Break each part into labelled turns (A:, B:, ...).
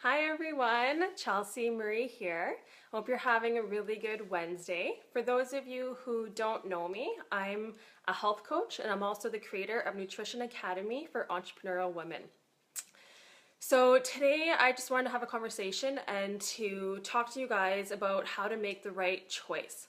A: Hi everyone, Chelsea Marie here. Hope you're having a really good Wednesday. For those of you who don't know me, I'm a health coach and I'm also the creator of Nutrition Academy for Entrepreneurial Women. So today I just wanted to have a conversation and to talk to you guys about how to make the right choice.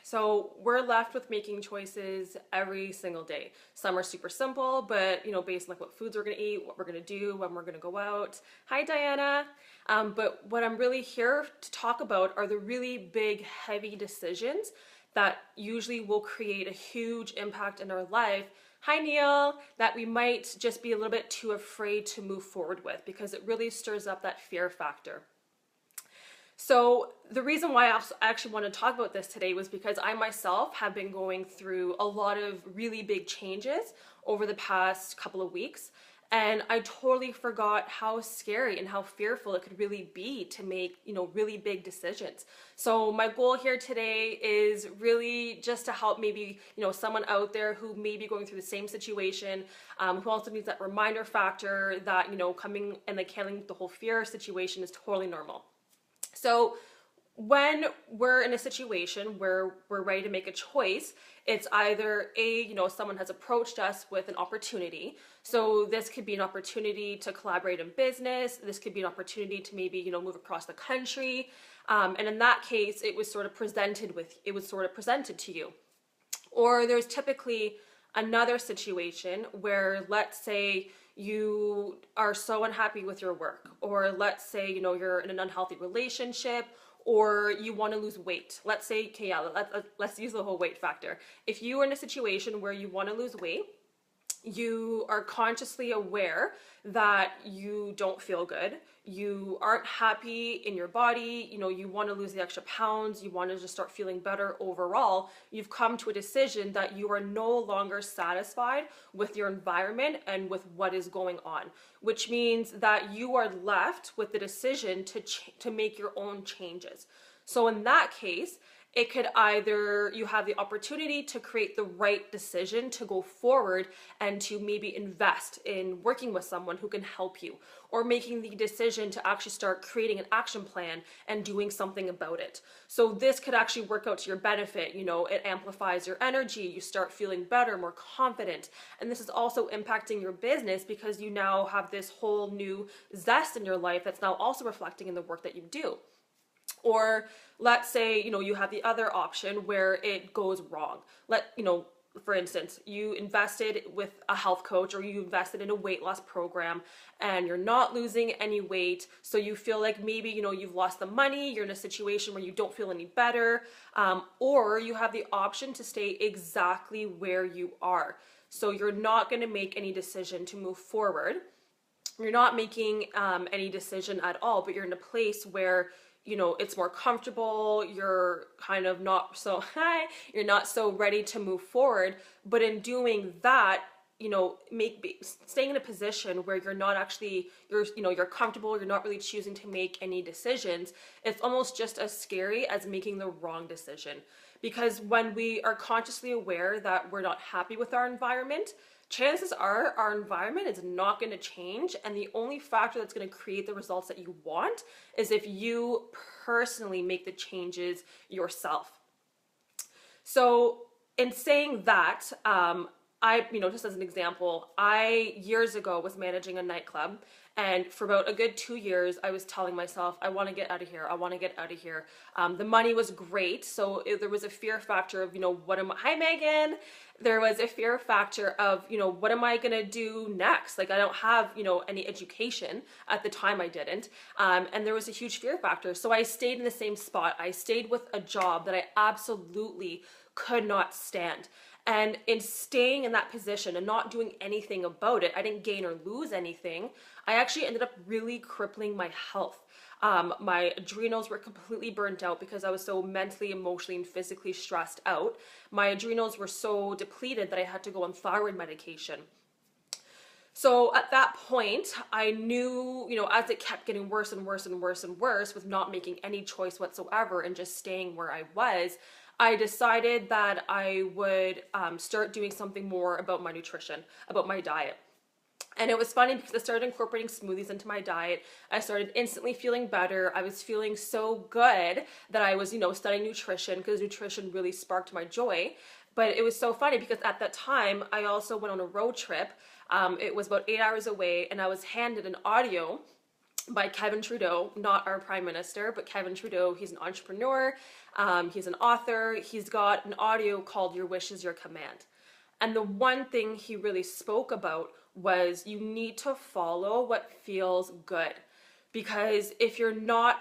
A: So we're left with making choices every single day. Some are super simple, but based on like what foods we're gonna eat, what we're gonna do, when we're gonna go out. Hi, Diana. But what I'm really here to talk about are the really big, heavy decisions that usually will create a huge impact in our life. Hi, Neil. That we might just be a little bit too afraid to move forward with because it really stirs up that fear factor. So the reason why I actually want to talk about this today was because I myself have been going through a lot of really big changes over the past couple of weeks. And I totally forgot how scary and how fearful it could really be to make, really big decisions. So my goal here today is really just to help maybe, someone out there who may be going through the same situation, who also needs that reminder factor that, coming and like handling the whole fear situation is totally normal. So when we're in a situation where we're ready to make a choice, it's either someone has approached us with an opportunity. So this could be an opportunity to collaborate in business. This could be an opportunity to maybe, move across the country. And in that case, it was sort of presented to you. Or there's typically another situation where, let's say, you are so unhappy with your work, or let's say, you're in an unhealthy relationship, or you want to lose weight. Let's say, okay, yeah, let's use the whole weight factor. If you are in a situation where you want to lose weight, you are consciously aware that you don't feel good, you aren't happy in your body, you want to lose the extra pounds, you want to just start feeling better overall, you've come to a decision that you are no longer satisfied with your environment and with what is going on, which means that you are left with the decision to make your own changes. So in that case, it could either you have the opportunity to create the right decision to go forward and to maybe invest in working with someone who can help you, or making the decision to actually start creating an action plan and doing something about it. So this could actually work out to your benefit. It amplifies your energy, you start feeling better, more confident. And this is also impacting your business because you now have this whole new zest in your life that's now also reflecting in the work that you do. Or let's say, you have the other option where it goes wrong. For instance, you invested with a health coach or you invested in a weight loss program and you're not losing any weight. So you feel like maybe, you've lost the money, you're in a situation where you don't feel any better, or you have the option to stay exactly where you are. So you're not going to make any decision to move forward. You're not making any decision at all, but you're in a place where it's more comfortable, you're kind of not so you're not so ready to move forward. But in doing that, staying in a position where you're not actually, you're comfortable, you're not really choosing to make any decisions, it's almost just as scary as making the wrong decision. Because when we are consciously aware that we're not happy with our environment, chances are our environment is not going to change, and the only factor that's going to create the results that you want is if you personally make the changes yourself. So in saying that, just as an example, I years ago was managing a nightclub, and for about a good 2 years, I was telling myself, I want to get out of here. I want to get out of here. The money was great, so there was a fear factor of, hi Megan. There was a fear factor of, what am I gonna do next? Like I don't have, any education. At the time I didn't. And there was a huge fear factor. So I stayed in the same spot. I stayed with a job that I absolutely could not stand. And in staying in that position and not doing anything about it, I didn't gain or lose anything. I actually ended up really crippling my health. My adrenals were completely burnt out because I was so mentally, emotionally, and physically stressed out. My adrenals were so depleted that I had to go on thyroid medication. So at that point, I knew, as it kept getting worse and worse and worse and worse with not making any choice whatsoever and just staying where I was, I decided that I would start doing something more about my nutrition, about my diet. And it was funny because I started incorporating smoothies into my diet. I started instantly feeling better. I was feeling so good that I was, studying nutrition, because nutrition really sparked my joy. But it was so funny because at that time, I also went on a road trip. It was about 8 hours away, and I was handed an audio by Kevin Trudeau, not our prime minister, but Kevin Trudeau. He's an entrepreneur. He's an author. He's got an audio called Your Wish is Your Command. And the one thing he really spoke about was you need to follow what feels good. Because if you're not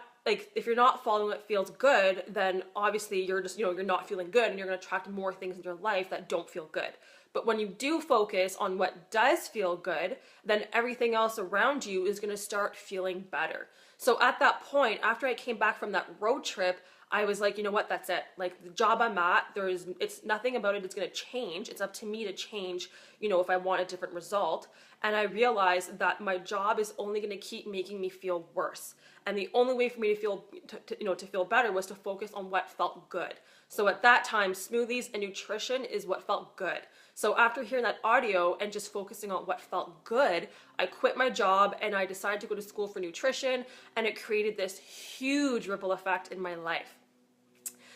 A: following what feels good, then obviously you're just, you're not feeling good, and you're going to attract more things in your life that don't feel good. But when you do focus on what does feel good, then everything else around you is going to start feeling better. So at that point, after I came back from that road trip, I was like, you know what, that's it. Like, the job I'm at, it's nothing about it is going to change. It's up to me to change, if I want a different result. And I realized that my job is only going to keep making me feel worse. And the only way for me to feel better was to focus on what felt good. So at that time, smoothies and nutrition is what felt good. So after hearing that audio and just focusing on what felt good, I quit my job and I decided to go to school for nutrition, and it created this huge ripple effect in my life.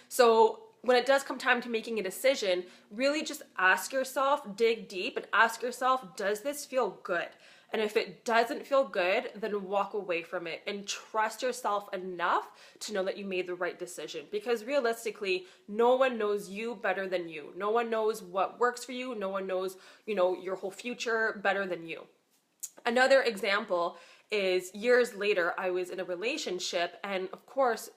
A: So when it does come time to making a decision, really just ask yourself, dig deep and ask yourself, does this feel good? And if it doesn't feel good, then walk away from it and trust yourself enough to know that you made the right decision. Because realistically, no one knows you better than you. No one knows what works for you. No one knows, your whole future better than you. Another example is years later, I was in a relationship, and of course,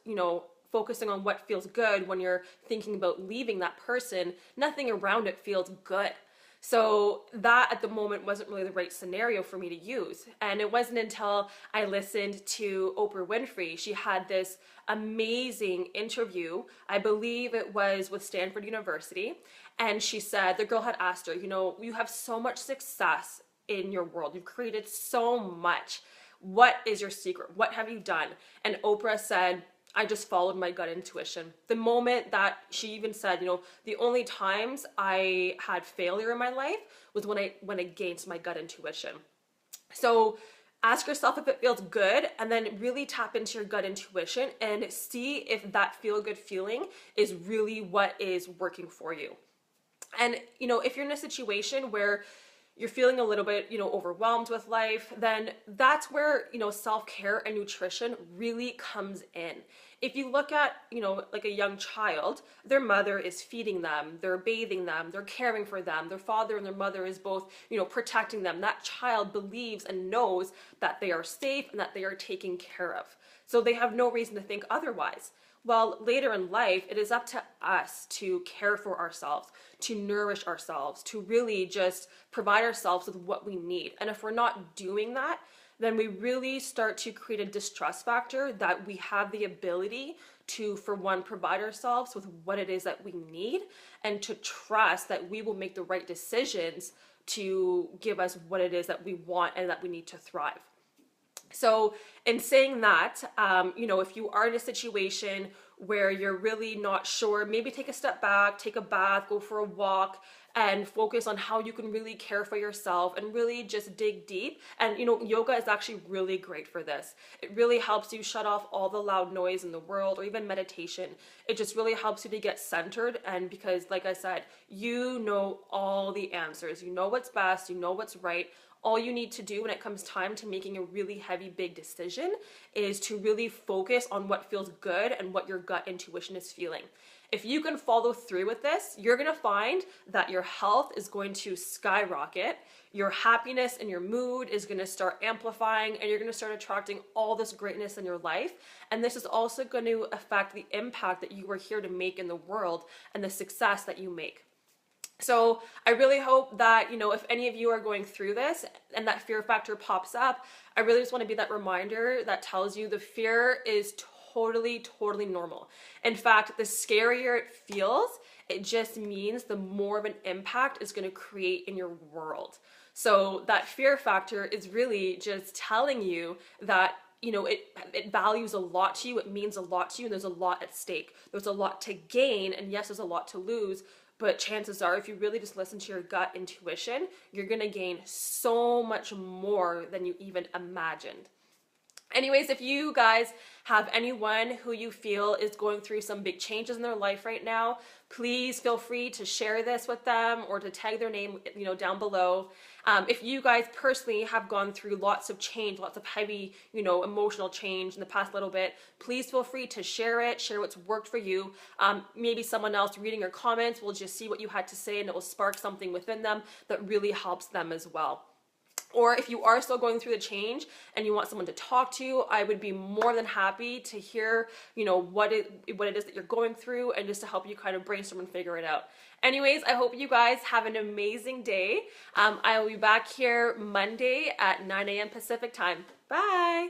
A: focusing on what feels good when you're thinking about leaving that person, nothing around it feels good. So that at the moment wasn't really the right scenario for me to use. And it wasn't until I listened to Oprah Winfrey. She had this amazing interview, I believe it was with Stanford University. And she said, the girl had asked her, you have so much success in your world. You've created so much. What is your secret? What have you done? And Oprah said, I just followed my gut intuition. The moment that she even said, the only times I had failure in my life was when I went against my gut intuition. So ask yourself if it feels good, and then really tap into your gut intuition and see if that feel-good feeling is really what is working for you. And, if you're in a situation where you're feeling a little bit, overwhelmed with life, then that's where, self-care and nutrition really comes in. If you look at, like a young child, their mother is feeding them, they're bathing them, they're caring for them, their father and their mother is both, protecting them. That child believes and knows that they are safe and that they are taken care of. So they have no reason to think otherwise. Well, later in life, it is up to us to care for ourselves, to nourish ourselves, to really just provide ourselves with what we need. And if we're not doing that, then we really start to create a distrust factor that we have the ability to, for one, provide ourselves with what it is that we need, and to trust that we will make the right decisions to give us what it is that we want and that we need to thrive. So in saying that, if you are in a situation where you're really not sure, maybe take a step back, take a bath, go for a walk, and focus on how you can really care for yourself and really just dig deep. And, yoga is actually really great for this. It really helps you shut off all the loud noise in the world, or even meditation. It just really helps you to get centered. And because, like I said, you know all the answers. You know what's best, you know what's right. All you need to do when it comes time to making a really heavy, big decision is to really focus on what feels good and what your gut intuition is feeling. If you can follow through with this, you're going to find that your health is going to skyrocket, your happiness and your mood is going to start amplifying, and you're going to start attracting all this greatness in your life. And this is also going to affect the impact that you are here to make in the world and the success that you make. So I really hope that, if any of you are going through this and that fear factor pops up, I really just want to be that reminder that tells you the fear is totally, totally normal. In fact, the scarier it feels, it just means the more of an impact it's going to create in your world. So that fear factor is really just telling you that it values a lot to you, it means a lot to you, and there's a lot at stake. There's a lot to gain, and yes, there's a lot to lose, but chances are if you really just listen to your gut intuition, you're gonna gain so much more than you even imagined. Anyways, if you guys have anyone who you feel is going through some big changes in their life right now, please feel free to share this with them or to tag their name, down below. If you guys personally have gone through lots of change, lots of heavy, emotional change in the past little bit, please feel free to share it, share what's worked for you. Maybe someone else reading your comments will just see what you had to say and it will spark something within them that really helps them as well. Or if you are still going through the change and you want someone to talk to, I would be more than happy to hear, what it is that you're going through and just to help you kind of brainstorm and figure it out. Anyways, I hope you guys have an amazing day. I will be back here Monday at 9 a.m. Pacific time. Bye.